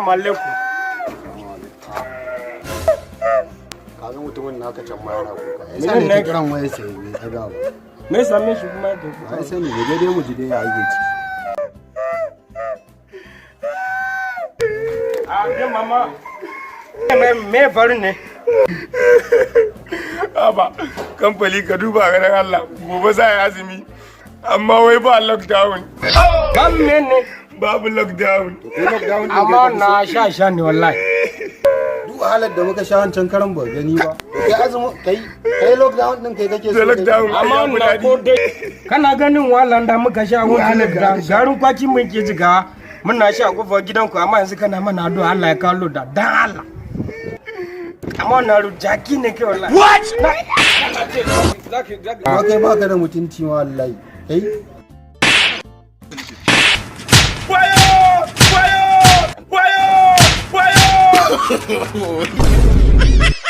Assalamu alaikum. Kaga mutumin naka can ma yana kuka. Sai ne kiran waye sai bai daga ba. Me same shi kuma da kuka? Ai sani da dai mu ji dai ya ake ci. Ke mama. Me faru ne? Aba, kamfani ka duba ganin Allah, gobe za a yi azumi, amma wai ba lockdown. Babu ne? Babu lockdown. Amma na sha ne wallahi. Duk halar da muka sha wancan karan ba gani ba. Kai azumi kai lockdown din kai kake so. Lockdown. Amma na ko dai kana ganin wahalan da muka sha wannan garin kwaki mun ke jiga muna sha kofar gidanku amma yanzu kana mana addu'a Allah ya kawo da dan Allah. Amma na rujaki ne kai wallahi. What? Kai baka da mutunci wallahi. Kai Wayo! Wayo! Wayo! Wayo!